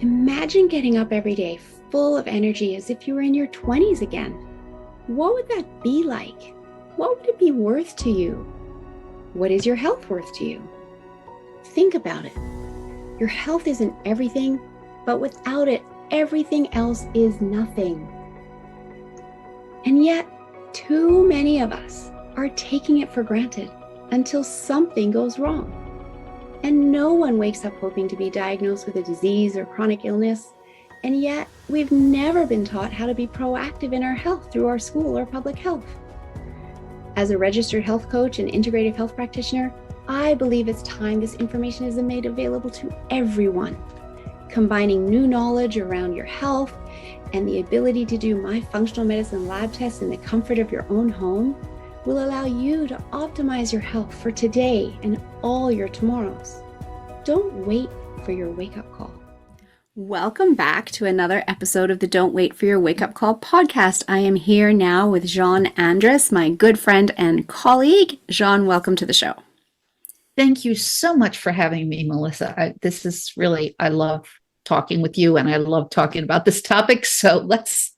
Imagine getting up every day full of energy as if you were in your 20s again. What would that be like? What would it be worth to you? What is your health worth to you? Think about it. Your health isn't everything, but without it, everything else is nothing. And yet, too many of us are taking it for granted until something goes wrong. And no one wakes up hoping to be diagnosed with a disease or chronic illness. And yet, we've never been taught how to be proactive in our health through our school or public health. As a registered health coach and integrative health practitioner, I believe it's time this information is made available to everyone. Combining new knowledge around your health and the ability to do my functional medicine lab tests in the comfort of your own home will allow you to optimize your health for today and all your tomorrows. Don't wait for your wake-up call. Welcome back to another episode of the Don't Wait for Your Wake-Up Call podcast. I am here now with Jeanne Andrus, my good friend and colleague. Jeanne, welcome to the show. Thank you so much for having me, Melissa. I love talking with you and I love talking about this topic. So let's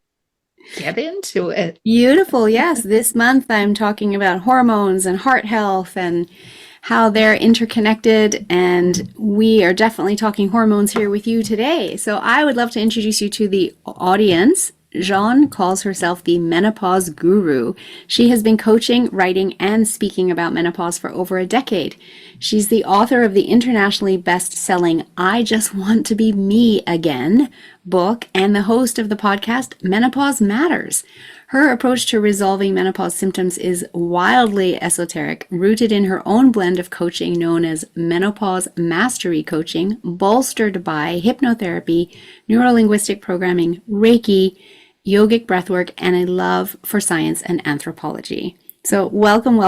get into it. Beautiful. Yes. This month I'm talking about hormones and heart health and how they're interconnected. And we are definitely talking hormones here with you today. So I would love to introduce you to the audience. Jeanne calls herself the Menopause Guru. She has been coaching, writing, and speaking about menopause for over a decade. She's the author of the internationally best-selling I Just Want to Be Me Again book and the host of the podcast Menopause Matters. Her approach to resolving menopause symptoms is wildly esoteric, rooted in her own blend of coaching known as Menopause Mastery Coaching, bolstered by hypnotherapy, NeuroLinguistic Programming, Reiki, yogic breathwork, and a love for science and anthropology. So welcome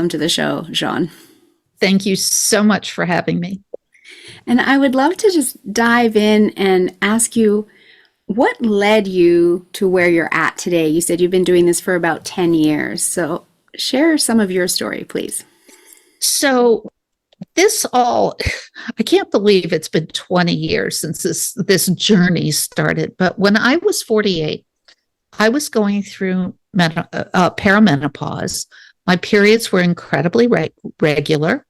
to the show, Jeanne. Thank you so much for having me. And I would love to just dive in and ask you, what led you to where you're at today? You said you've been doing this for about 10 years. So share some of your story, please. So I can't believe it's been 20 years since this journey started. But when I was 48, I was going through perimenopause. My periods were incredibly regular.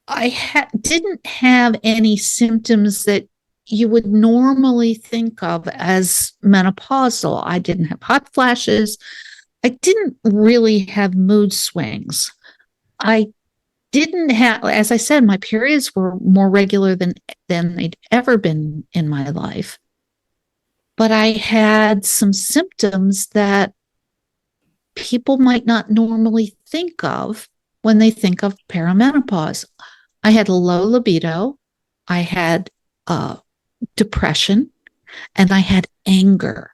I didn't have any symptoms that you would normally think of as menopausal. I didn't have hot flashes. I didn't really have mood swings. I didn't have, as I said, my periods were more regular than they'd ever been in my life. But I had some symptoms that people might not normally think of when they think of perimenopause. I had low libido. I had depression, and I had anger.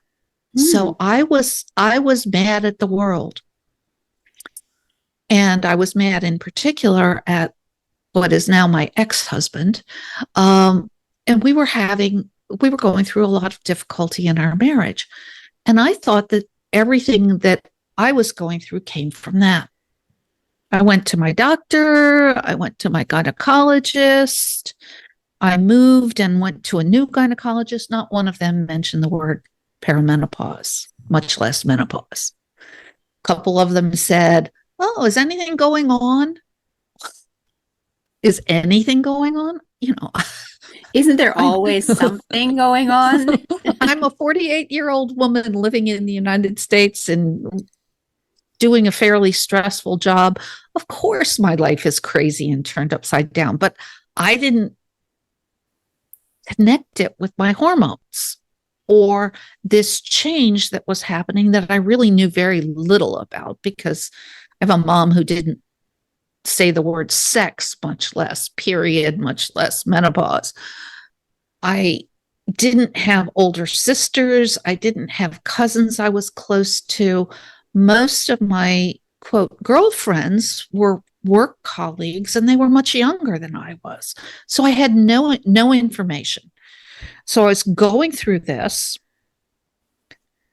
So I was mad at the world. And I was mad in particular at what is now my ex-husband. And we were going through a lot of difficulty in our marriage. And I thought that everything that I was going through came from that. I went to my doctor. I went to my gynecologist. I moved and went to a new gynecologist. Not one of them mentioned the word perimenopause, much less menopause. A couple of them said, "Oh, is anything going on?" Is anything going on? Isn't there always something going on? I'm a 48-year-old woman living in the United States and doing a fairly stressful job. Of course, my life is crazy and turned upside down, but I didn't connect it with my hormones or this change that was happening that I really knew very little about, because I have a mom who didn't say the word sex, much less period, much less menopause. I didn't have older sisters. I didn't have cousins I was close to. Most of my, quote, girlfriends were work colleagues, and they were much younger than I was. So I had no information. So I was going through this,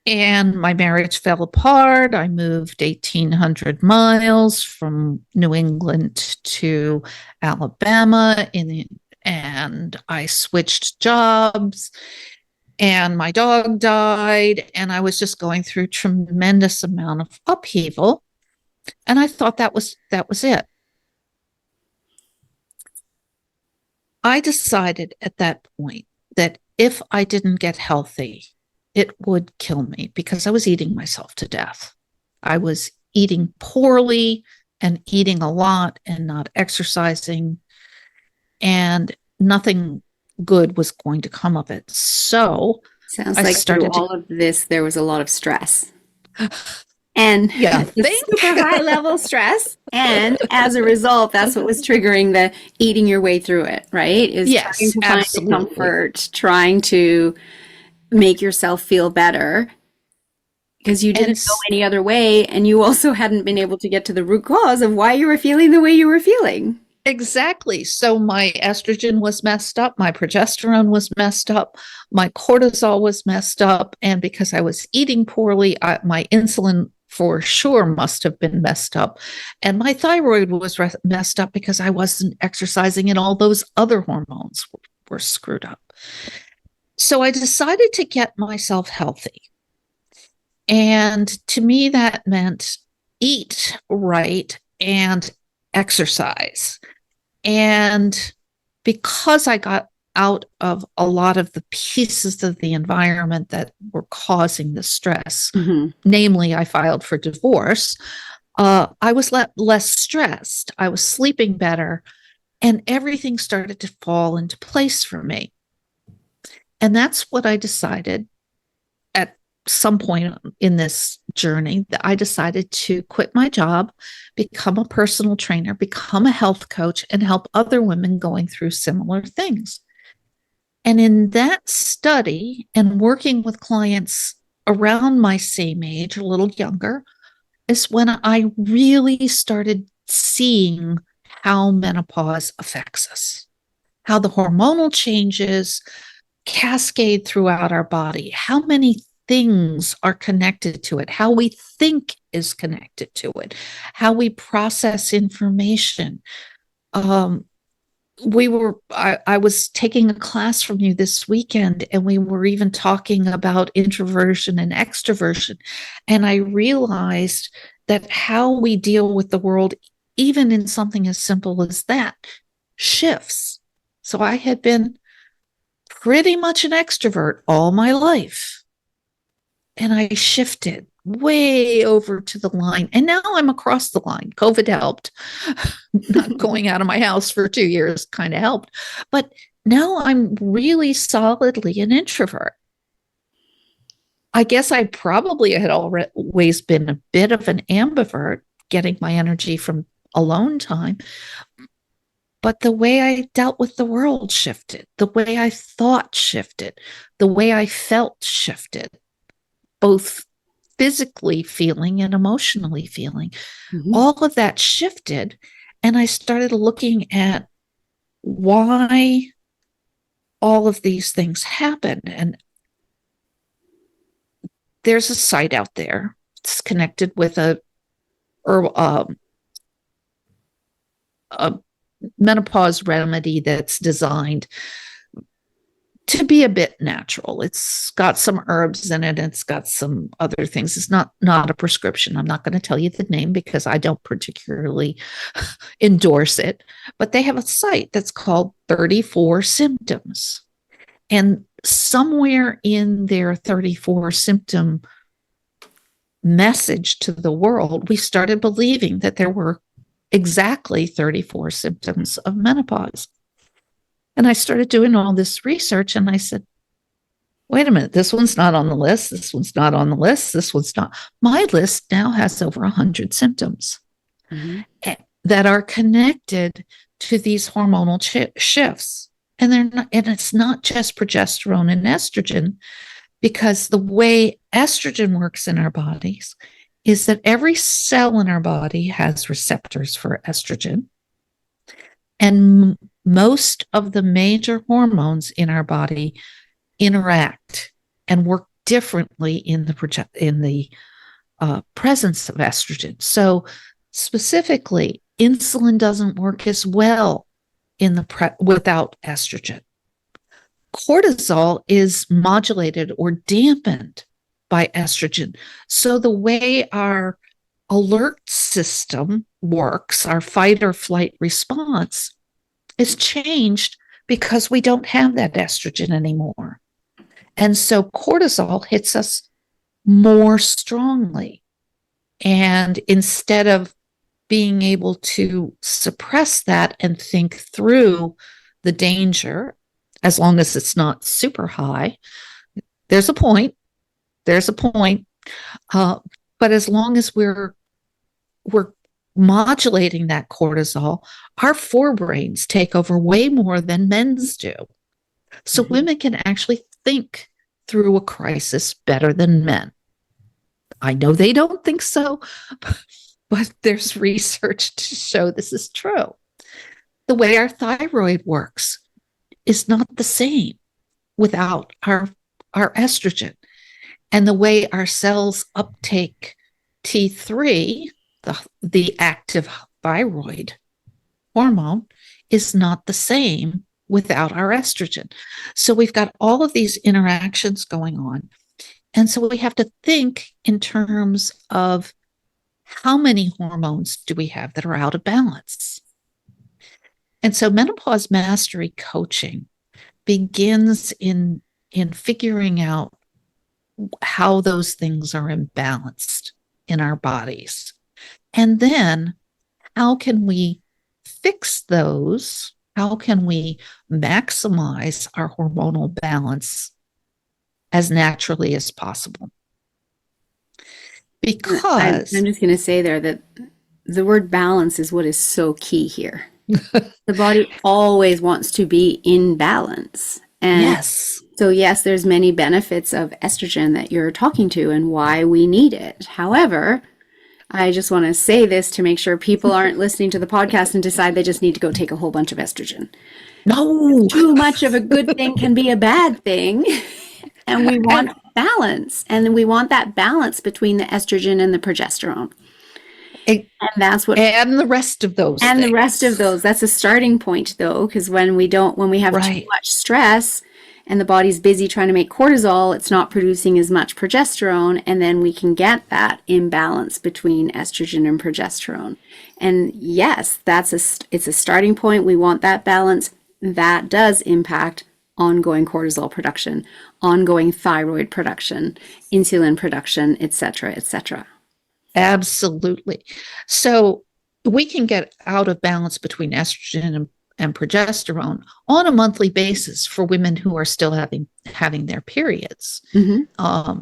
and my marriage fell apart. I moved 1,800 miles from New England to Alabama in and I switched jobs, and my dog died, and I was just going through a tremendous amount of upheaval. And I thought that was it. I decided at that point that if I didn't get healthy, it would kill me because I was eating myself to death. I was eating poorly and eating a lot and not exercising, and nothing good was going to come of it. So Sounds I like through started to, all of this, there was a lot of stress and yeah, the think. super high level stress. And as a result, that's what was triggering the eating your way through it, right? Is trying Yes, to find the absolutely. comfort, trying to make yourself feel better because you And didn't know any other way. And you also hadn't been able to get to the root cause of why you were feeling the way you were feeling. exactly. So my estrogen was messed up, my progesterone was messed up, my cortisol was messed up. And because I was eating poorly, my insulin for sure must have been messed up. And my thyroid was messed up because I wasn't exercising, and all those other hormones were screwed up. So I decided to get myself healthy. And to me, that meant eat right and exercise. And because I got out of a lot of the pieces of the environment that were causing the stress, namely, I filed for divorce, I was less stressed. I was sleeping better, and everything started to fall into place for me. And that's what I decided at some point in this journey, that I decided to quit my job, become a personal trainer, become a health coach, and help other women going through similar things. And in that study and working with clients around my same age, a little younger, is when I really started seeing how menopause affects us, how the hormonal changes cascade throughout our body, how many things are connected to it, how we think is connected to it, how we process information. I was taking a class from you this weekend, and we were even talking about introversion and extroversion. And I realized that how we deal with the world, even in something as simple as that, shifts. So I had been pretty much an extrovert all my life, and I shifted way over to the line. And now I'm across the line. COVID helped. Not going out of my house for 2 years kind of helped. But now I'm really solidly an introvert. I guess I probably had always been a bit of an ambivert, getting my energy from alone time. But the way I dealt with the world shifted, the way I thought shifted, the way I felt shifted, both physically feeling and emotionally feeling. All of that shifted. And I started looking at why all of these things happen. And there's a site out there. It's connected with a menopause remedy that's designed to be a bit natural. It's got some herbs in it. It's got some other things. It's not a prescription. I'm not going to tell you the name because I don't particularly endorse it. But they have a site that's called 34 Symptoms. And somewhere in their 34 symptom message to the world, we started believing that there were exactly 34 symptoms of menopause. And I started doing all this research, and I said, wait a minute, this one's not on the list. This one's not on the list. This one's not. My list now has over 100 symptoms that are connected to these hormonal shifts. And it's not just progesterone and estrogen, because the way estrogen works in our bodies is that every cell in our body has receptors for estrogen. And most of the major hormones in our body interact and work differently in the presence of estrogen. So specifically, insulin doesn't work as well without estrogen. Cortisol is modulated or dampened by estrogen. So the way our alert system works, our fight or flight response, is changed because we don't have that estrogen anymore. And so cortisol hits us more strongly. And instead of being able to suppress that and think through the danger, as long as it's not super high, there's a point. But as long as we're modulating that cortisol, our forebrains take over way more than men's do. So women can actually think through a crisis better than men. I know they don't think so, but there's research to show this is true. The way our thyroid works is not the same without our estrogen. And the way our cells uptake T3, the active thyroid hormone, is not the same without our estrogen. So we've got all of these interactions going on. And so we have to think in terms of how many hormones do we have that are out of balance. And so Menopause Mastery Coaching begins in figuring out how those things are imbalanced in our bodies. And then how can we fix those? How can we maximize our hormonal balance as naturally as possible? Because I'm just going to say there that the word balance is what is so key here. The body always wants to be in balance. And yes. So yes, there's many benefits of estrogen that you're talking to and why we need it. However, I just want to say this to make sure people aren't listening to the podcast and decide they just need to go take a whole bunch of estrogen. No. Too much of a good thing can be a bad thing. And we want balance. And we want that balance between the estrogen and the progesterone. And that's what, and the rest of those and things. The rest of those, that's a starting point though, because when we have too much stress and the body's busy trying to make cortisol, it's not producing as much progesterone, and then we can get that imbalance between estrogen and progesterone. And yes, it's a starting point. We want that balance. That does impact ongoing cortisol production, ongoing thyroid production, insulin production, etc., etc. Absolutely. So we can get out of balance between estrogen and progesterone on a monthly basis for women who are still having their periods. Mm-hmm.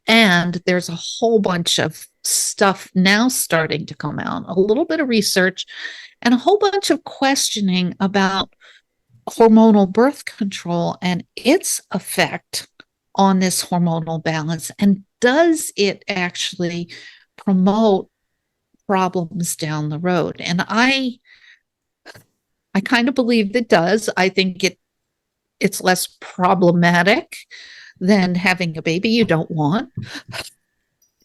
And there's a whole bunch of stuff now starting to come out, a little bit of research and a whole bunch of questioning about hormonal birth control and its effect on this hormonal balance. And does it actually promote problems down the road? And I kind of believe it does. I think it's less problematic than having a baby you don't want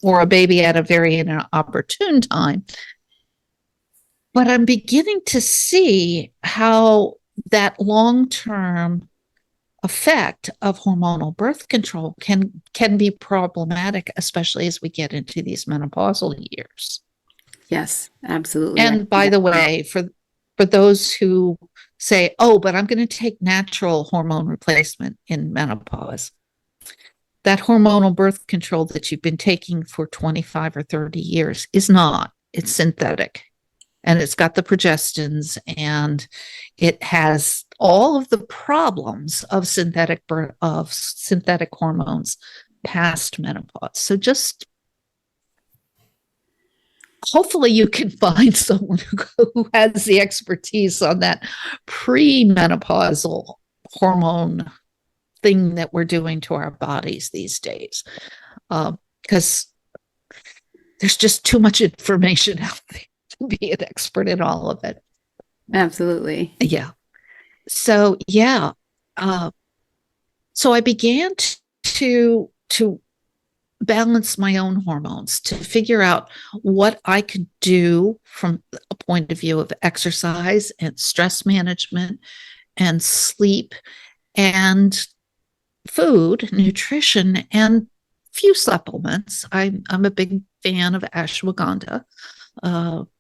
or a baby at a very inopportune time. But I'm beginning to see how that long-term effect of hormonal birth control can be problematic, especially as we get into these menopausal years. Yes, absolutely. And by the way, for those who say, oh, but I'm going to take natural hormone replacement in menopause, that hormonal birth control that you've been taking for 25 or 30 years is not. It's synthetic. And it's got the progestins, and it has all of the problems of synthetic hormones past menopause. So just hopefully you can find someone who has the expertise on that premenopausal hormone thing that we're doing to our bodies these days, because there's just too much information out there to be an expert in all of it. Absolutely. Yeah. So yeah. So I began to balance my own hormones, to figure out what I could do from a point of view of exercise and stress management and sleep and food, nutrition, and few supplements. I'm a big fan of ashwagandha,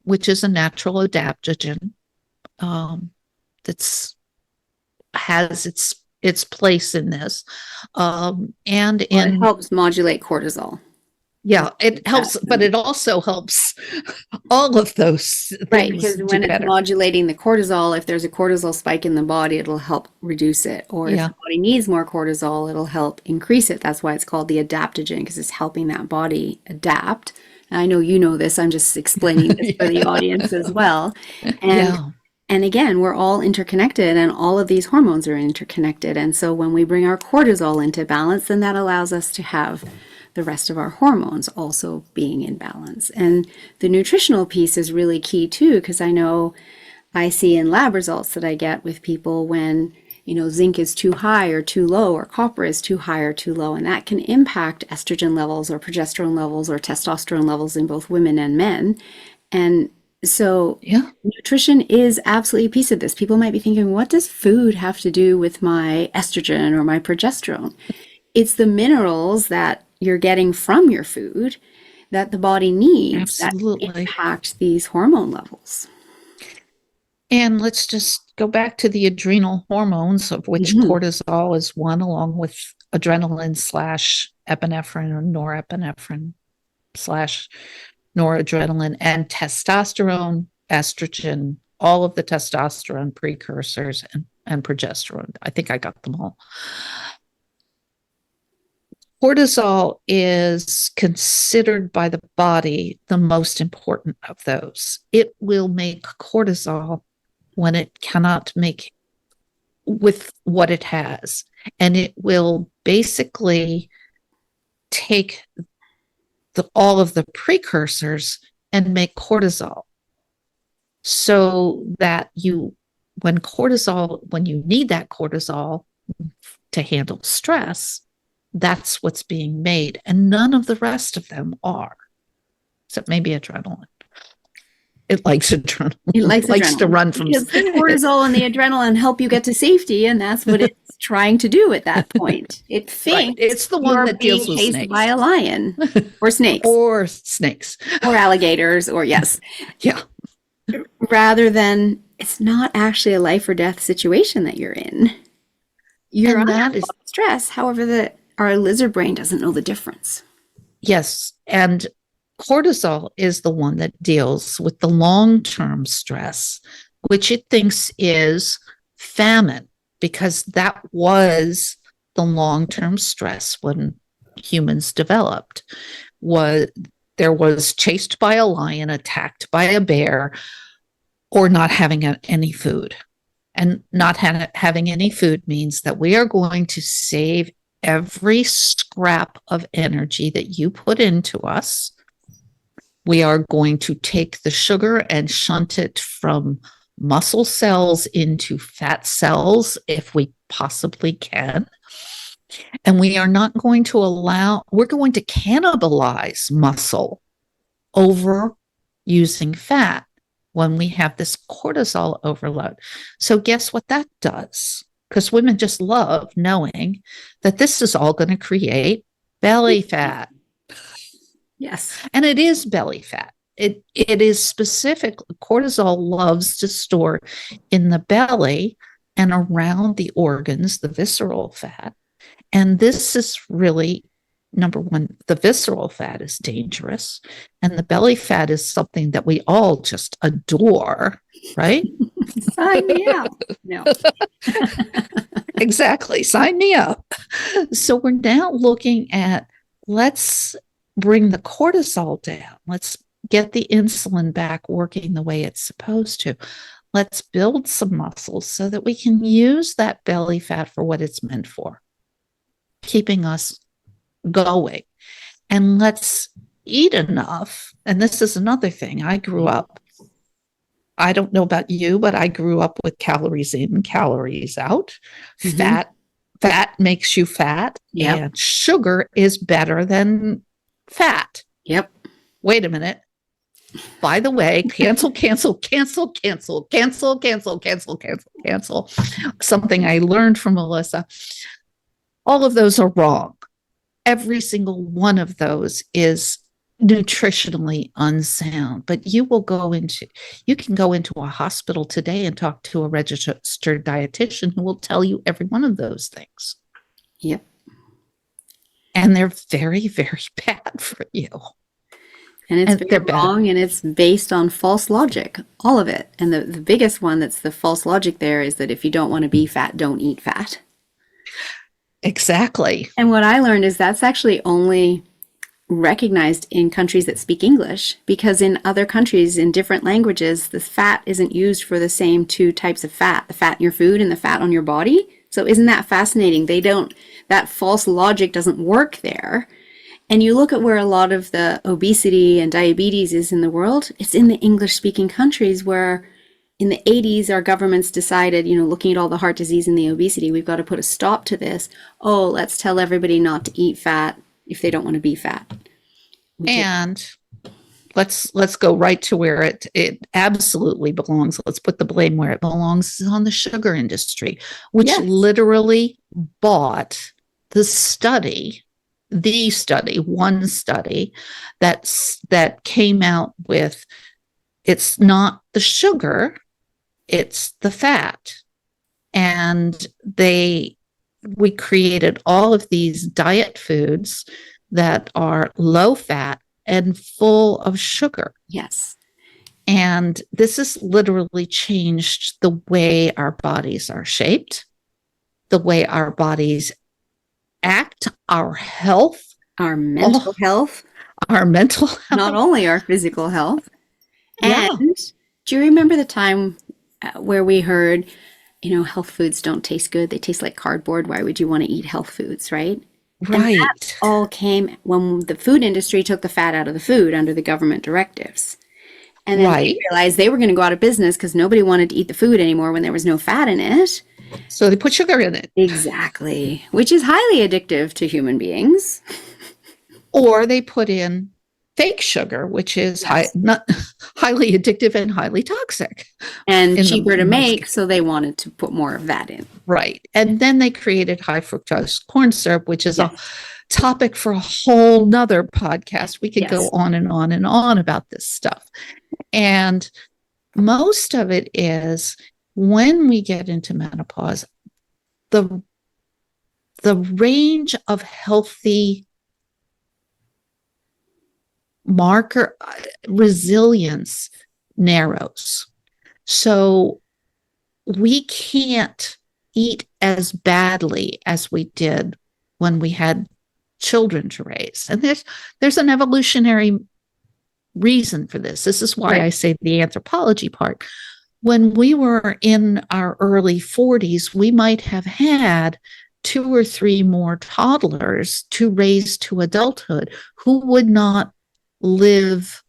which is a natural adaptogen that's has its place in this, and it helps modulate cortisol. Yeah, it helps, but it also helps all of those things, right? Because when it's modulating the cortisol, if there's a cortisol spike in the body, it'll help reduce it. Or if the body needs more cortisol, it'll help increase it. That's why it's called the adaptogen, because it's helping that body adapt. And I know you know this. I'm just explaining this for the audience as well. And again, we're all interconnected, and all of these hormones are interconnected. And so when we bring our cortisol into balance, then that allows us to have the rest of our hormones also being in balance. And the nutritional piece is really key too, because I know I see in lab results that I get with people when, zinc is too high or too low, or copper is too high or too low, and that can impact estrogen levels or progesterone levels or testosterone levels in both women and men. And so nutrition is absolutely a piece of this. People might be thinking, what does food have to do with my estrogen or my progesterone? It's the minerals that you're getting from your food that the body needs that impact these hormone levels. And let's just go back to the adrenal hormones, of which cortisol is one, along with adrenaline / epinephrine or norepinephrine / noradrenaline, and testosterone, estrogen, all of the testosterone precursors, and progesterone. I think I got them all. Cortisol is considered by the body the most important of those. It will make cortisol when it cannot make with what it has. And it will basically take all of the precursors and make cortisol. So that when you need that cortisol to handle stress, that's what's being made. And none of the rest of them are, except maybe adrenaline. It likes adrenaline. It likes to run from... Because the cortisol and the adrenaline help you get to safety, and that's what it's trying to do at that point. It thinks it's the one that deals with snakes. By a lion or snakes. Or snakes. Or alligators, or rather than, it's not actually a life or death situation that you're in. You're under stress, however, our lizard brain doesn't know the difference. Yes, and cortisol is the one that deals with the long-term stress, which it thinks is famine, because that was the long-term stress when humans developed. There was chased by a lion, attacked by a bear, or not having any food. And not having any food means that we are going to save every scrap of energy that you put into us. We are going to take the sugar and shunt it from muscle cells into fat cells if we possibly can. And we are not going to we're going to cannibalize muscle over using fat when we have this cortisol overload. So guess what that does? Because women just love knowing that this is all going to create belly fat. Yes. And it is belly fat. It is specific. Cortisol loves to store in the belly and around the organs, the visceral fat. And this is really, number one, the visceral fat is dangerous. And the belly fat is something that we all just adore, right? Sign me up. No. Exactly. Sign me up. So we're now looking at, let's bring the cortisol down. Let's get the insulin back working the way it's supposed to. Let's build some muscles so that we can use that belly fat for what it's meant for, keeping us going. And let's eat enough. And this is another thing. I don't know about you, but I grew up with calories in, calories out. Fat makes you fat. Yep. And sugar is better than fat. Yep. Wait a minute. By the way, cancel, cancel, cancel, cancel, cancel, cancel, cancel, cancel, cancel. Something I learned from Melissa. All of those are wrong. Every single one of those is nutritionally unsound, but you can go into a hospital today and talk to a registered dietitian who will tell you every one of those things. Yep. And they're very, very bad for you. And it's very wrong, and it's based on false logic, all of it. And the biggest one that's the false logic there is that if you don't want to be fat, don't eat fat. Exactly. And what I learned is that's actually only recognized in countries that speak English, because in other countries, in different languages, the fat isn't used for the same two types of fat, the fat in your food and the fat on your body. So isn't that fascinating? That false logic doesn't work there. And you look at where a lot of the obesity and diabetes is in the world, it's in the English-speaking countries where in the 80s, our governments decided, looking at all the heart disease and the obesity, we've got to put a stop to this. Oh, let's tell everybody not to eat fat if they don't want to be fat. And let's go right to where it absolutely belongs. Let's put the blame where it belongs, on the sugar industry, which literally bought one study that came out with, it's not the sugar, it's the fat. And we created all of these diet foods that are low fat and full of sugar. Yes. And this has literally changed the way our bodies are shaped, the way our bodies act, our health, our mental health, not only our physical health. And do you remember the time where we heard, health foods don't taste good, they taste like cardboard, why would you want to eat health foods, right? Right. And that all came when the food industry took the fat out of the food under the government directives. And then they realized they were going to go out of business because nobody wanted to eat the food anymore when there was no fat in it. So they put sugar in it. Exactly. Which is highly addictive to human beings. Or they put in fake sugar, which is not highly addictive and highly toxic. And cheaper to make, so they wanted to put more of that in. Right. And then they created high fructose corn syrup, which is a topic for a whole nother podcast. We could go on and on and on about this stuff. And most of it is, when we get into menopause, the range of healthy marker resilience narrows. So we can't eat as badly as we did when we had children to raise. And there's an evolutionary reason for this. This is why I say the anthropology part. When we were in our early 40s, we might have had 2 or 3 more toddlers to raise to adulthood who would not live,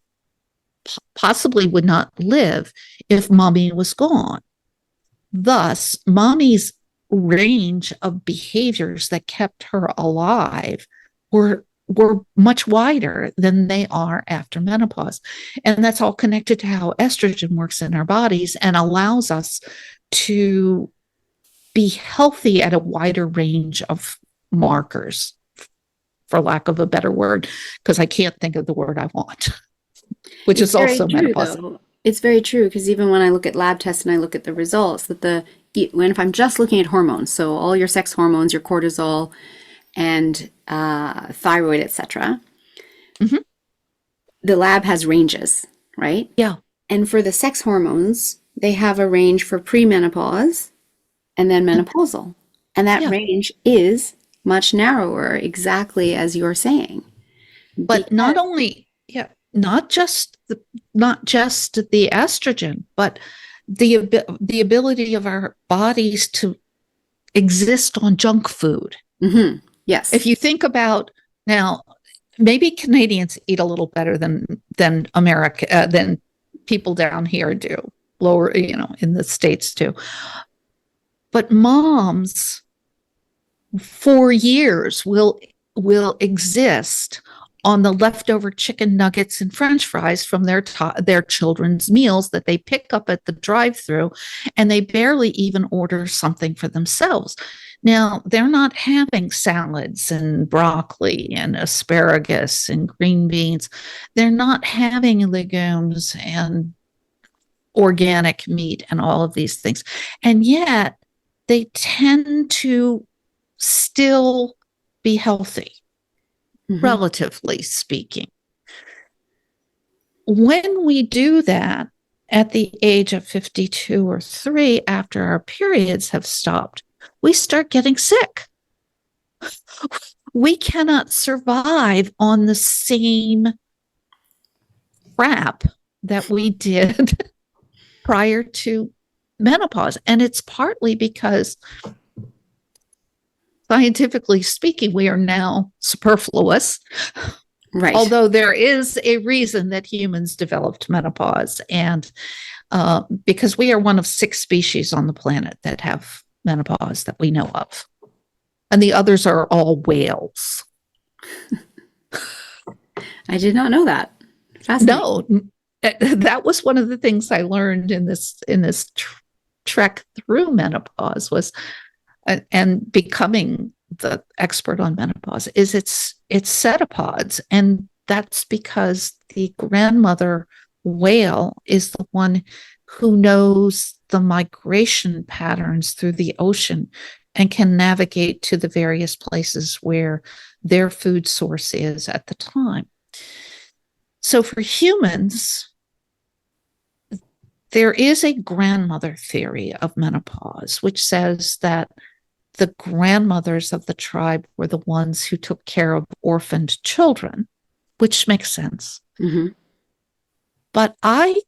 possibly would not live, if mommy was gone. Thus, mommy's range of behaviors that kept her alive were much wider than they are after menopause. And that's all connected to how estrogen works in our bodies and allows us to be healthy at a wider range of markers, for lack of a better word, because I can't think of the word I want, which is also menopause. It's very true, because even when I look at lab tests and I look at the results, that if I'm just looking at hormones, so all your sex hormones, your cortisol, and thyroid, etc. The lab has ranges, right? Yeah. And for the sex hormones, they have a range for premenopause and then menopausal. And that range is much narrower, exactly as you're saying. But not just the estrogen, but the ability of our bodies to exist on junk food. Mm-hmm. Yes. If you think about, now, maybe Canadians eat a little better than America, than people down here do, lower, in the States too. But moms for years will exist on the leftover chicken nuggets and French fries from their children's meals that they pick up at the drive-thru, and they barely even order something for themselves. Now, they're not having salads and broccoli and asparagus and green beans. They're not having legumes and organic meat and all of these things. And yet they tend to still be healthy, relatively speaking. When we do that at the age of 52 or 3, after our periods have stopped, we start getting sick. We cannot survive on the same crap that we did prior to menopause. And it's partly because, scientifically speaking, we are now superfluous. Right. Although there is a reason that humans developed menopause, and because we are one of 6 species on the planet that have menopause that we know of. And the others are all whales. I did not know that. No, that was one of the things I learned in this trek through menopause was, and becoming the expert on menopause, is it's cetopods, and that's because the grandmother whale is the one who knows the migration patterns through the ocean and can navigate to the various places where their food source is at the time. So for humans, there is a grandmother theory of menopause, which says that the grandmothers of the tribe were the ones who took care of orphaned children, which makes sense. But I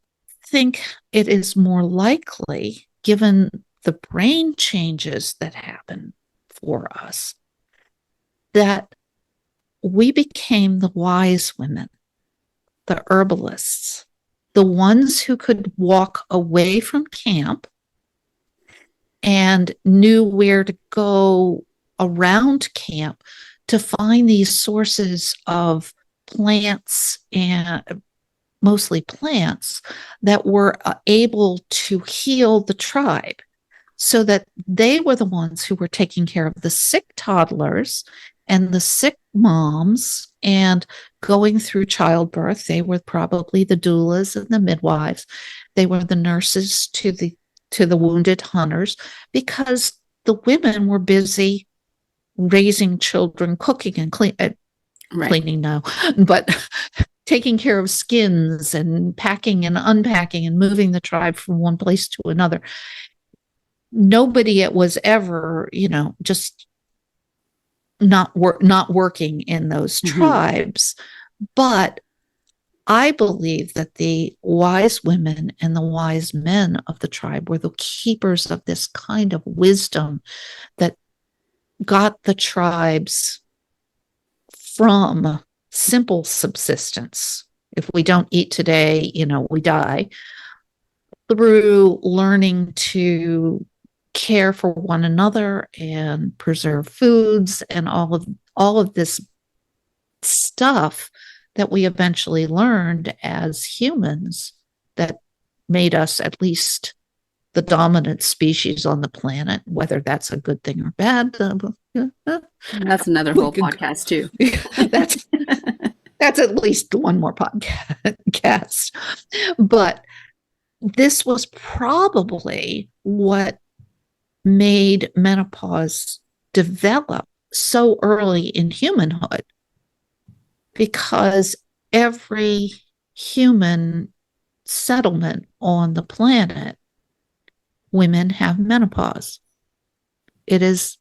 think it is more likely, given the brain changes that happen for us, that we became the wise women, the herbalists, the ones who could walk away from camp and knew where to go around camp to find these sources of plants, and mostly plants, that were able to heal the tribe, so that they were the ones who were taking care of the sick toddlers and the sick moms and going through childbirth. They were probably the doulas and the midwives. They were the nurses to the wounded hunters, because the women were busy raising children, cooking and cleaning, no, but taking care of skins and packing and unpacking and moving the tribe from one place to another. Nobody was ever, just not working in those tribes. But I believe that the wise women and the wise men of the tribe were the keepers of this kind of wisdom that got the tribes from simple subsistence. If we don't eat today, we die, through learning to care for one another and preserve foods and all of this stuff that we eventually learned as humans that made us at least the dominant species on the planet. Whether that's a good thing or bad, that's another whole podcast too. That's at least one more podcast. But this was probably what made menopause develop so early in humanhood, because every human settlement on the planet, women have menopause. It is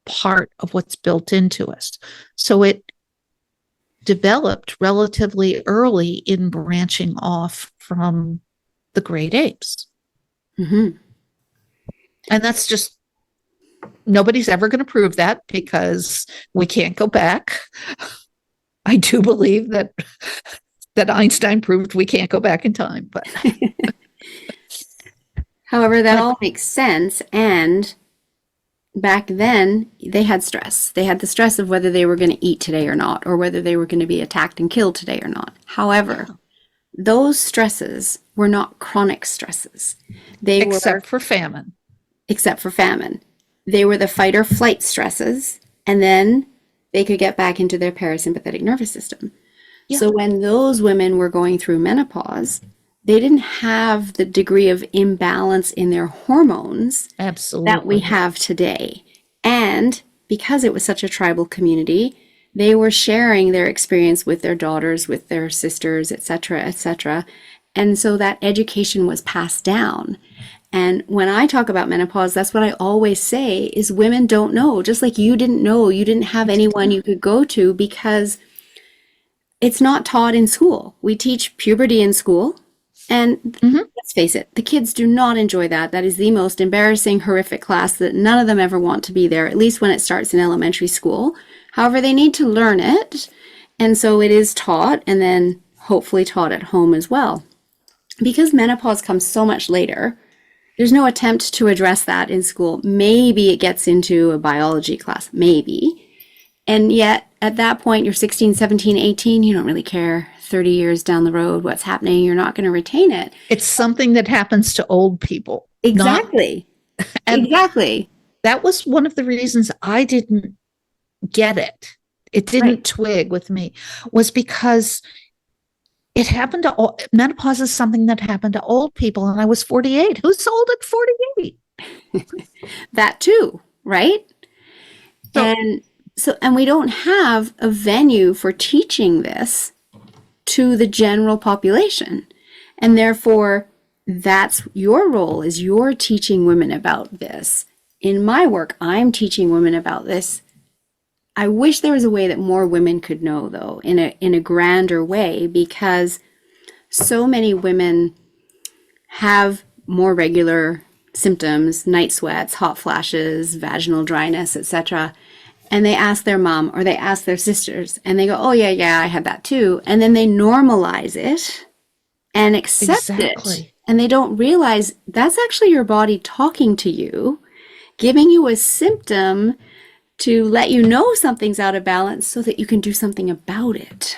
part of what's built into us. So it developed relatively early in branching off from the great apes. And that's just, nobody's ever going to prove that, because we can't go back. I do believe that Einstein proved we can't go back in time, but however, that all makes sense. And back then they had stress. They had the stress of whether they were going to eat today or not, or whether they were going to be attacked and killed today or not. However, those stresses were not chronic stresses. Except for famine. Except for famine. They were the fight or flight stresses, and then they could get back into their parasympathetic nervous system. Yeah. So when those women were going through menopause, they didn't have the degree of imbalance in their hormones that we have today. And because it was such a tribal community, they were sharing their experience with their daughters, with their sisters, etc., etc. And so that education was passed down. And when I talk about menopause, that's what I always say is women don't know. Just like you didn't know, you didn't have anyone you could go to because it's not taught in school. We teach puberty in school. And let's face it, the kids do not enjoy that. That is the most embarrassing, horrific class that none of them ever want to be there, at least when it starts in elementary school. However, they need to learn it. And so it is taught and then hopefully taught at home as well. Because menopause comes so much later, there's no attempt to address that in school. Maybe it gets into a biology class, maybe. And yet at that point, you're 16, 17, 18, you don't really care. 30 years down the road, what's happening, you're not going to retain it. It's something that happens to old people. Exactly. Exactly. That was one of the reasons I didn't get it. It didn't twig with me, was because it happened to menopause is something that happened to old people, and I was 48. Who's old at 48? That too, right? And we don't have a venue for teaching this to the general population. And therefore, that's your role, is you're teaching women about this. In my work, I'm teaching women about this. I wish there was a way that more women could know, though, in a grander way, because so many women have more regular symptoms, night sweats, hot flashes, vaginal dryness, etc. And they ask their mom or they ask their sisters and they go, oh, yeah, I had that too. And then they normalize it and accept it. And they don't realize that's actually your body talking to you, giving you a symptom to let you know something's out of balance so that you can do something about it.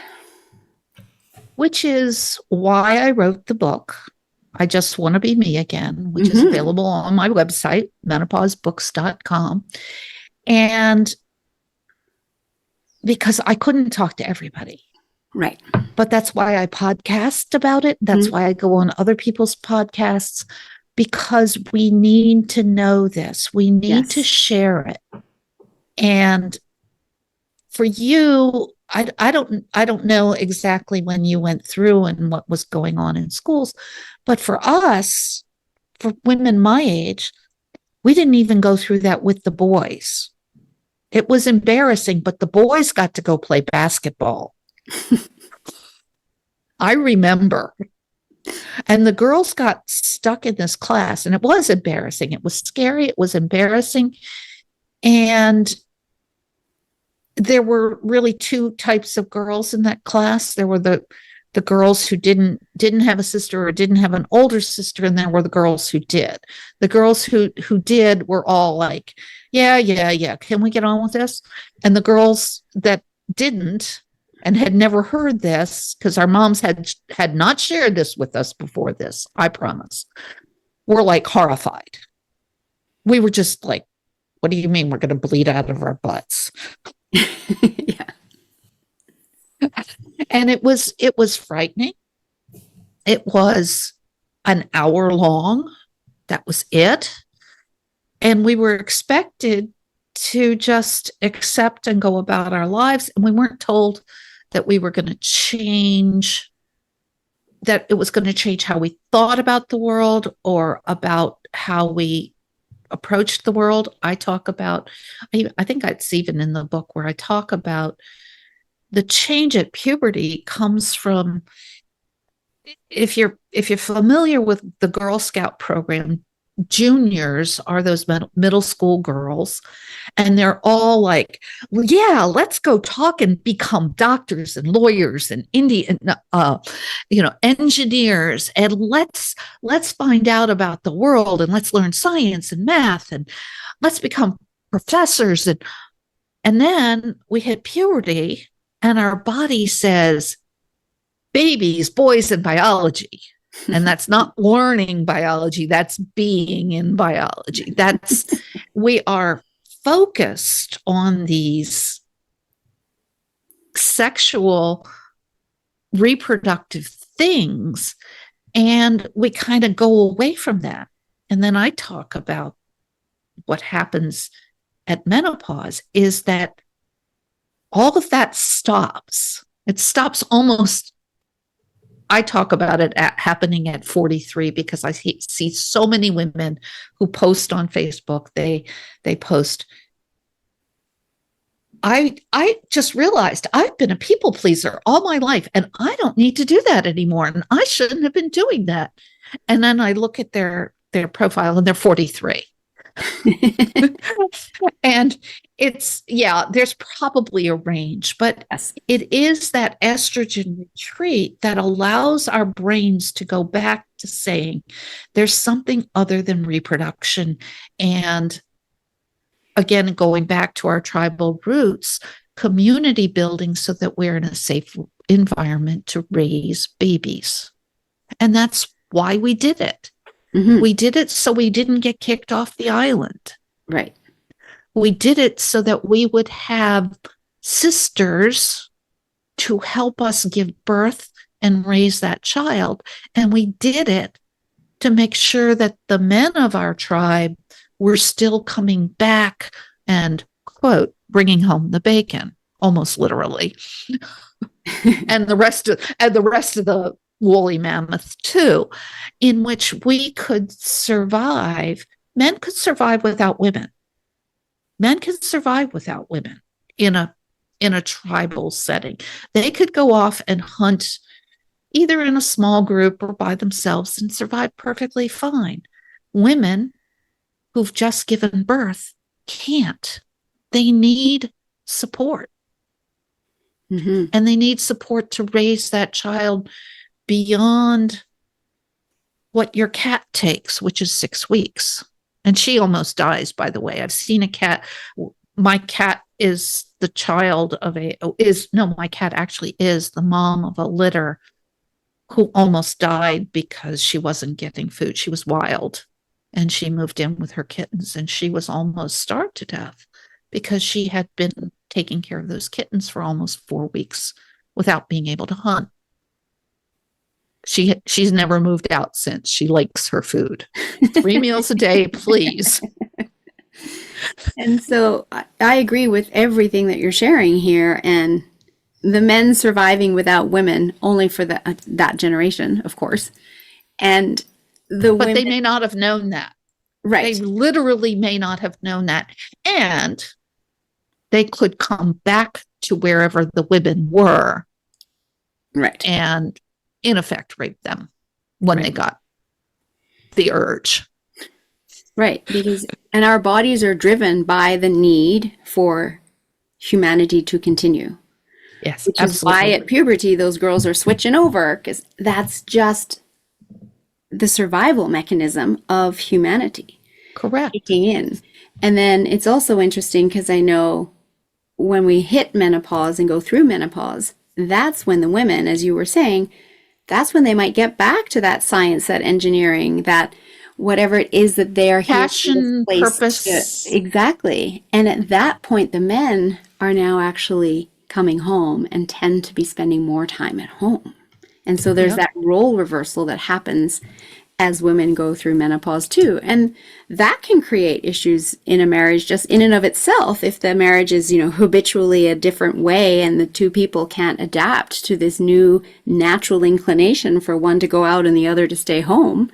Which is why I wrote the book, I Just Want to Be Me Again, which is available on my website, menopausebooks.com. And because I couldn't talk to everybody. Right. But that's why I podcast about it. That's why I go on other people's podcasts, because we need to know this. We need to share it. And for you, I don't know exactly when you went through and what was going on in schools, but for us, for women my age, we didn't even go through that with the boys. It was embarrassing, but the boys got to go play basketball. I remember. And the girls got stuck in this class, and it was embarrassing. It was scary. It was embarrassing. And there were really two types of girls in that class. There were the girls who didn't have a sister or didn't have an older sister, and there were the girls who did. The girls who did were all like, yeah, can we get on with this? And the girls that didn't and had never heard this, because our moms had not shared this with us before this, I promise, were like horrified. We were just like, what do you mean we're going to bleed out of our butts? Yeah. And it was frightening. It was an hour long. That was it. And we were expected to just accept and go about our lives. And we weren't told that we were going to change, that it was going to change how we thought about the world or about how we approached the world. I talk about, I think it's even in the book where I talk about the change at puberty comes from, if you're familiar with the Girl Scout program, juniors are those middle school girls, and they're all like, well, yeah, let's go talk and become doctors and lawyers and engineers, and let's find out about the world, and let's learn science and math, and let's become professors. And then we hit puberty and our body says, babies, boys, and biology. And that's not learning biology. That's being in biology. We are focused on these sexual reproductive things, and we kind of go away from that. And then I talk about what happens at menopause is that all of that stops. It stops almost. I talk about it happening at 43 because I see so many women who post on Facebook. They post, I just realized I've been a people pleaser all my life and I don't need to do that anymore. And I shouldn't have been doing that. And then I look at their profile and they're 43. And there's probably a range, but yes, it is that estrogen retreat that allows our brains to go back to saying there's something other than reproduction. And again, going back to our tribal roots, community building so that we're in a safe environment to raise babies. And that's why we did it. Mm-hmm. We did it so we didn't get kicked off the island. Right. We did it so that we would have sisters to help us give birth and raise that child. And we did it to make sure that the men of our tribe were still coming back and, quote, bringing home the bacon, almost literally. and the rest of the woolly mammoth too, in which we could survive. Men could survive without women. Men can survive without women in a tribal setting. They could go off and hunt either in a small group or by themselves and survive perfectly fine. Women who've just given birth can't. They need support. Mm-hmm. And they need support to raise that child beyond what your cat takes, which is 6 weeks. And she almost dies, by the way. I've seen a cat. My cat is the child of my cat actually is the mom of a litter who almost died because she wasn't getting food. She was wild. And she moved in with her kittens and she was almost starved to death because she had been taking care of those kittens for almost 4 weeks without being able to hunt. She's never moved out since. She likes her food. 3 meals a day, please. And so I agree with everything that you're sharing here. And the men surviving without women only for that generation, of course. And but women, they may not have known that. Right. They literally may not have known that. And they could come back to wherever the women were. Right. And in effect rape them when they got the urge. Right. And our bodies are driven by the need for humanity to continue. Yes, which absolutely. is why at puberty, those girls are switching over, because that's just the survival mechanism of humanity. Correct. Kicking in. And then it's also interesting because I know when we hit menopause and go through menopause, that's when the women, as you were saying, that's when they might get back to that science, that engineering, that whatever it is that they are passion, here purpose. Exactly. And at that point, the men are now actually coming home and tend to be spending more time at home. And so there's that role reversal that happens as women go through menopause too. And that can create issues in a marriage just in and of itself if the marriage is, habitually a different way and the two people can't adapt to this new natural inclination for one to go out and the other to stay home.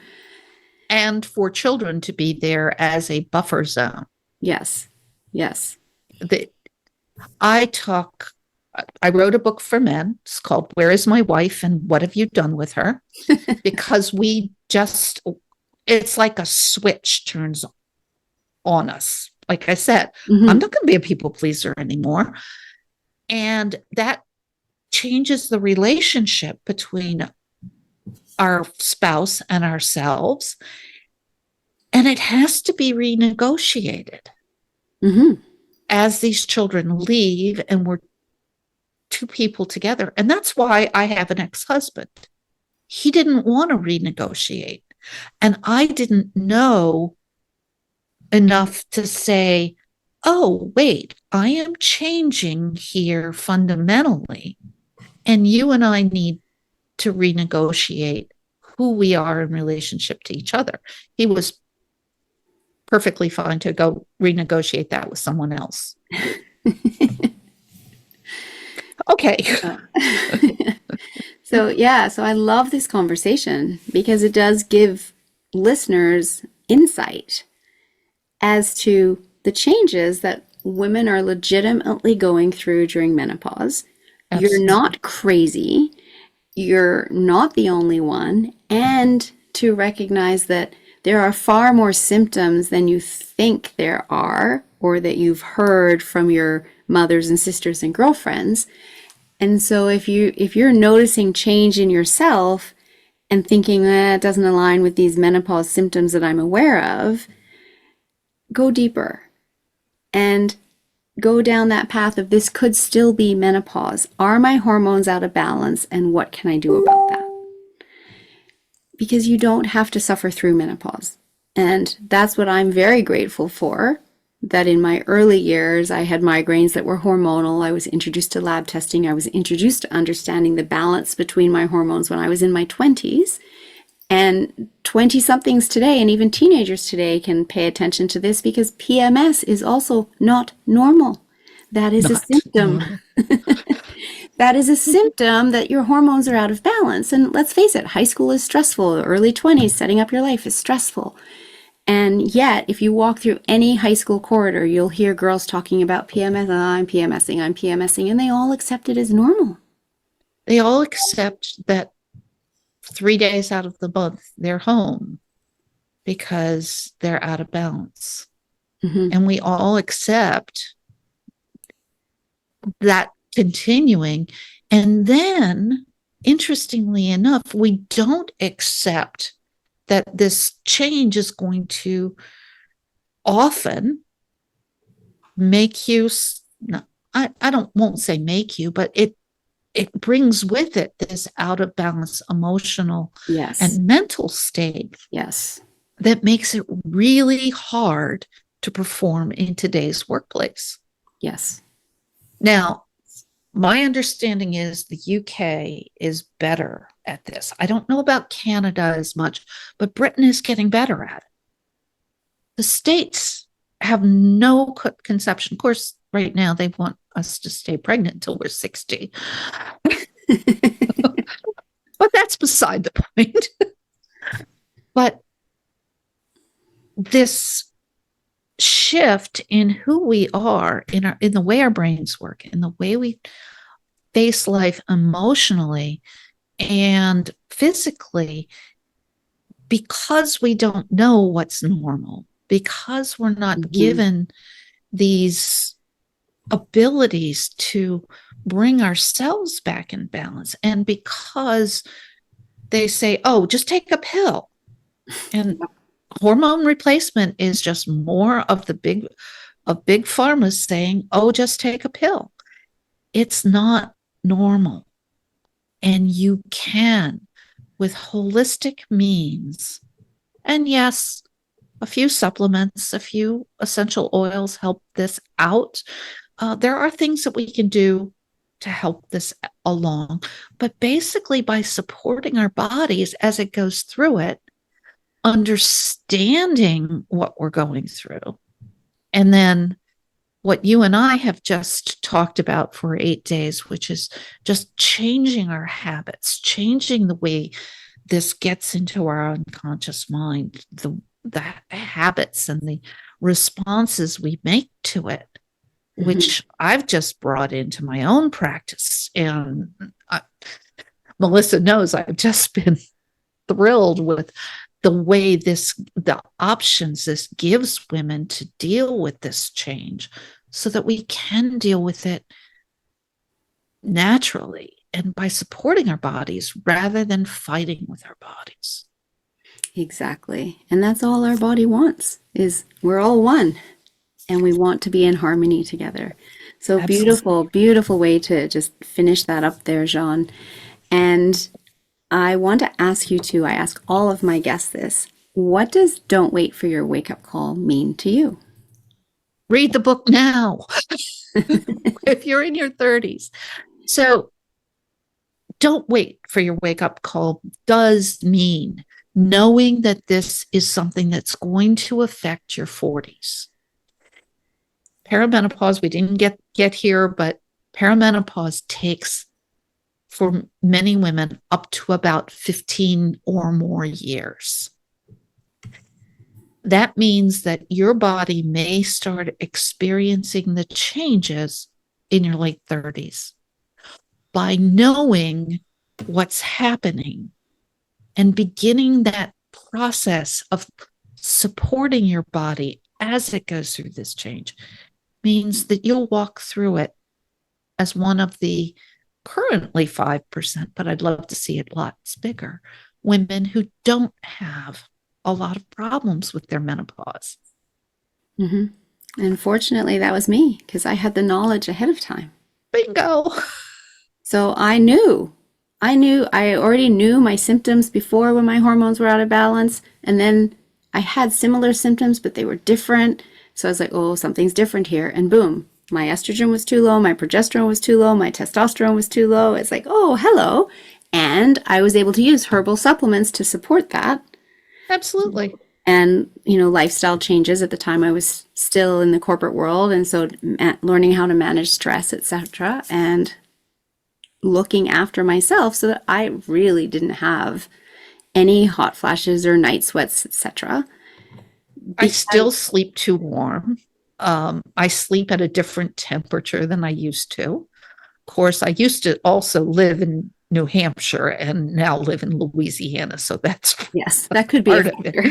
And for children to be there as a buffer zone. Yes. Yes. I wrote a book for men. It's called Where is My Wife and What Have You Done with Her? Because it's like a switch turns on us. Like I said, I'm not going to be a people pleaser anymore. And that changes the relationship between our spouse and ourselves. And it has to be renegotiated. Mm-hmm. as these children leave and we're two people together. And that's why I have an ex-husband. He didn't want to renegotiate. And I didn't know enough to say, oh, wait, I am changing here fundamentally. And you and I need to renegotiate who we are in relationship to each other. He was perfectly fine to go renegotiate that with someone else. Okay. So I love this conversation because it does give listeners insight as to the changes that women are legitimately going through during menopause. Absolutely. You're not crazy. You're not the only one. And to recognize that there are far more symptoms than you think there are, or that you've heard from your mothers and sisters and girlfriends. And so if you're noticing change in yourself and thinking that doesn't align with these menopause symptoms that I'm aware of, go deeper and go down that path of this could still be menopause. Are my hormones out of balance, and what can I do about that? Because you don't have to suffer through menopause. And that's what I'm very grateful for, that in my early years, I had migraines that were hormonal. I was introduced to lab testing. I was introduced to understanding the balance between my hormones when I was in my 20s. And 20-somethings today, and even teenagers today, can pay attention to this because PMS is also not normal. That is a symptom. That is a symptom that your hormones are out of balance. And let's face it, high school is stressful. Early 20s, setting up your life is stressful. And yet, if you walk through any high school corridor, you'll hear girls talking about PMS. I'm PMSing, and they all accept it as normal. They all accept that 3 days out of the month they're home because they're out of balance. Mm-hmm. And we all accept that continuing. And then, interestingly enough, we don't accept that this change is going to often make you, won't say make you, but it brings with it this out of balance emotional and mental state. Yes. That makes it really hard to perform in today's workplace. Yes. Now, my understanding is the UK is better at this. I don't know about Canada as much, but Britain is getting better at it. The States have no conception. Of course, right now they want us to stay pregnant until we're 60. But that's beside the point. But this shift in who we are, in the way our brains work, in the way we face life emotionally and physically, because we don't know what's normal, because we're not given these abilities to bring ourselves back in balance, and because they say, oh, just take a pill, and hormone replacement is just more of big pharma saying, oh, just take a pill. It's not normal. And you can, with holistic means, and yes, a few supplements, a few essential oils help this out. There are things that we can do to help this along, but basically by supporting our bodies as it goes through it, understanding what we're going through, and then what you and I have just talked about for 8 days, which is just changing our habits, changing the way this gets into our unconscious mind, the habits and the responses we make to it, which I've just brought into my own practice. And Melissa knows I've just been thrilled with the way the options this gives women to deal with this change, so that we can deal with it naturally and by supporting our bodies rather than fighting with our bodies. Exactly. And that's all our body wants, is we're all one. and we want to be in harmony together. So Absolutely. beautiful, beautiful way to just finish that up there, Jeanne. And I want to ask you too, I ask all of my guests this. What does "don't wait for your wake up call" mean to you? Read the book now if you're in your 30s. So don't wait for your wake up call does mean knowing that this is something that's going to affect your 40s. Perimenopause, we didn't get here, but perimenopause takes for many women up to about 15 or more years. That means that your body may start experiencing the changes in your late 30s. By knowing what's happening and beginning that process of supporting your body as it goes through this change means that you'll walk through it as one of the currently 5%, but I'd love to see it lots bigger, women who don't have a lot of problems with their menopause. Mm-hmm. And fortunately, that was me because I had the knowledge ahead of time. Bingo. So I already knew my symptoms before when my hormones were out of balance. And then I had similar symptoms, but they were different. So I was like, oh, something's different here. And boom, my estrogen was too low. My progesterone was too low. My testosterone was too low. It's like, oh, hello. And I was able to use herbal supplements to support that. Absolutely. And, lifestyle changes. At the time I was still in the corporate world. And so learning how to manage stress, etc. And looking after myself so that I really didn't have any hot flashes or night sweats, etc. I still sleep too warm. I sleep at a different temperature than I used to. Of course, I used to also live in New Hampshire and now live in Louisiana. So that's yes, that could be a factor.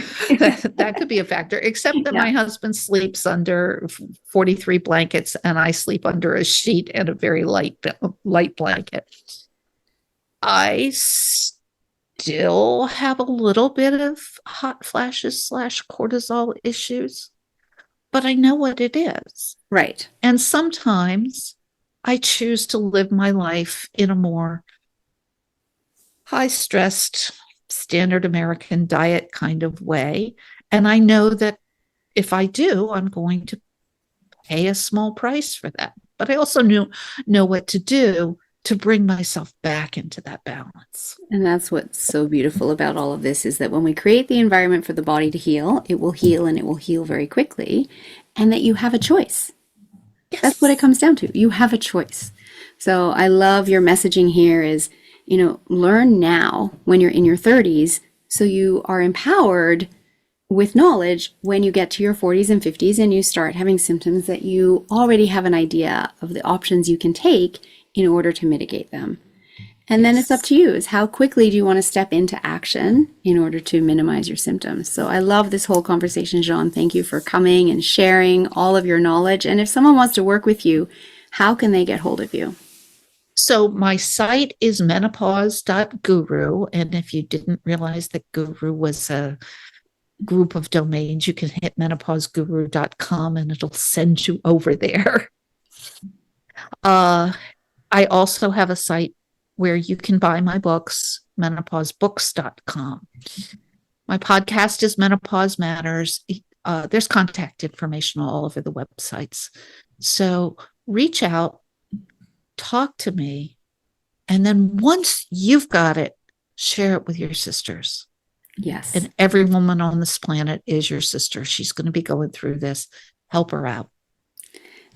that could be a factor, except that my husband sleeps under 43 blankets and I sleep under a sheet and a very light blanket. I still have a little bit of hot flashes / cortisol issues, but I know what it is. Right. And sometimes I choose to live my life in a more high-stressed, standard American diet kind of way. And I know that if I do, I'm going to pay a small price for that. But I also know what to do to bring myself back into that balance. And that's what's so beautiful about all of this is that when we create the environment for the body to heal, it will heal and it will heal very quickly, and that you have a choice. Yes. That's what it comes down to. You have a choice. So I love your messaging here is, learn now when you're in your 30s so you are empowered with knowledge when you get to your 40s and 50s and you start having symptoms that you already have an idea of the options you can take in order to mitigate them. And then it's up to you is how quickly do you want to step into action in order to minimize your symptoms. So I love this whole conversation, Jeanne. Thank you for coming and sharing all of your knowledge. And if someone wants to work with you, how can they get hold of you? So my site is menopause.guru. And if you didn't realize that Guru was a group of domains, you can hit menopauseguru.com and it'll send you over there. I also have a site where you can buy my books, menopausebooks.com. My podcast is Menopause Matters. There's contact information all over the websites. So reach out, talk to me, and then once you've got it, share it with your sisters. Yes. And every woman on this planet is your sister. She's going to be going through this. Help her out.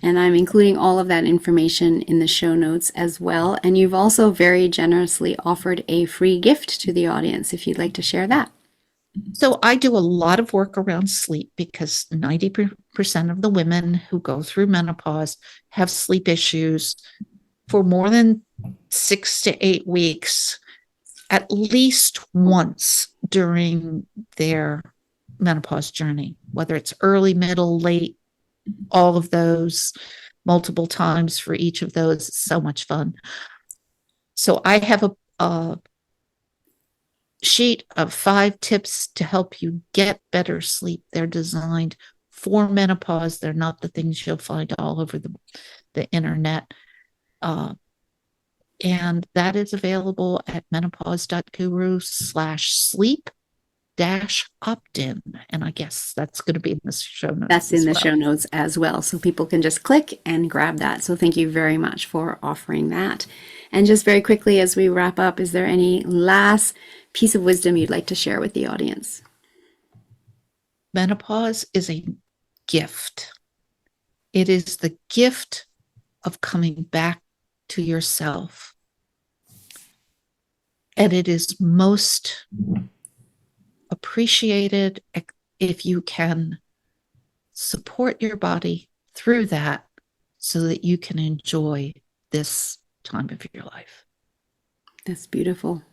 And I'm including all of that information in the show notes as well. And you've also very generously offered a free gift to the audience if you'd like to share that. So I do a lot of work around sleep because 90% of the women who go through menopause have sleep issues for more than 6 to 8 weeks, at least once during their menopause journey, whether it's early, middle, late, all of those, multiple times for each of those. It's so much fun. So I have a sheet of 5 tips to help you get better sleep. They're designed for menopause. They're not the things you'll find all over the internet. And that is available at menopause.guru/sleep-opt-in. And I guess that's going to be in the show notes. That's in the show notes as well. So people can just click and grab that. So thank you very much for offering that. And just very quickly, as we wrap up, is there any last piece of wisdom you'd like to share with the audience? Menopause is a gift. It is the gift of coming back to yourself. And it is most appreciated if you can support your body through that so that you can enjoy this time of your life. That's beautiful.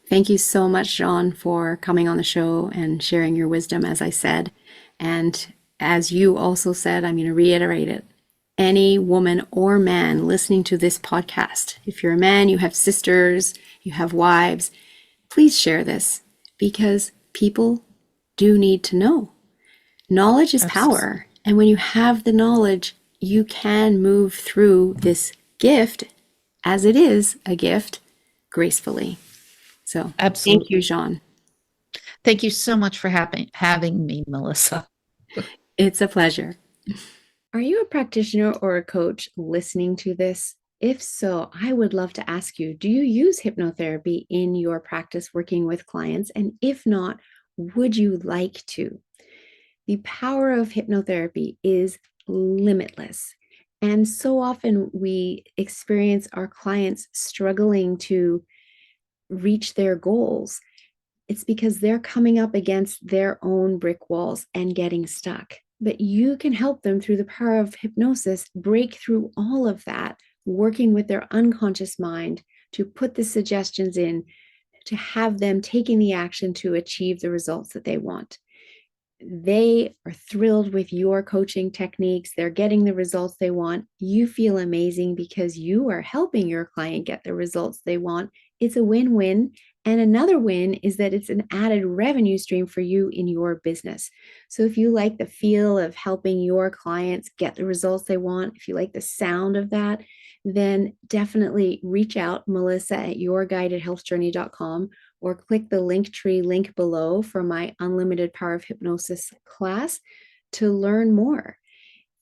Thank you so much, Jeanne, for coming on the show and sharing your wisdom, as I said. And as you also said, I'm going to reiterate it. Any woman or man listening to this podcast, if you're a man, you have sisters, you have wives, please share this, because people do need to know. Knowledge is power. And when you have the knowledge, you can move through this gift, as it is a gift, gracefully. So absolutely. Thank you, Jeanne. Thank you so much for having me, Melissa. It's a pleasure. Are you a practitioner or a coach listening to this? If so, I would love to ask you, do you use hypnotherapy in your practice working with clients? And if not, would you like to? The power of hypnotherapy is limitless. And so often we experience our clients struggling to reach their goals. It's because they're coming up against their own brick walls and getting stuck. But you can help them through the power of hypnosis break through all of that, working with their unconscious mind to put the suggestions in, to have them taking the action to achieve the results that they want. They are thrilled with your coaching techniques. They're getting the results they want. You feel amazing because you are helping your client get the results they want. It's a win-win. And another win is that it's an added revenue stream for you in your business. So if you like the feel of helping your clients get the results they want, if you like the sound of that, then definitely reach out, melissa@yourguidedhealthjourney.com, or click the Linktree link below for my Unlimited Power of Hypnosis class to learn more.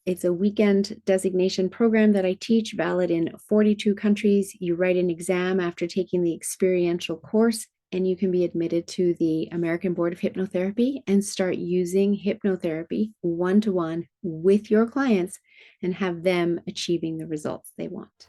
It's a weekend designation program that I teach, valid in 42 countries. You write an exam after taking the experiential course, and you can be admitted to the American Board of Hypnotherapy and start using hypnotherapy one-to-one with your clients and have them achieving the results they want.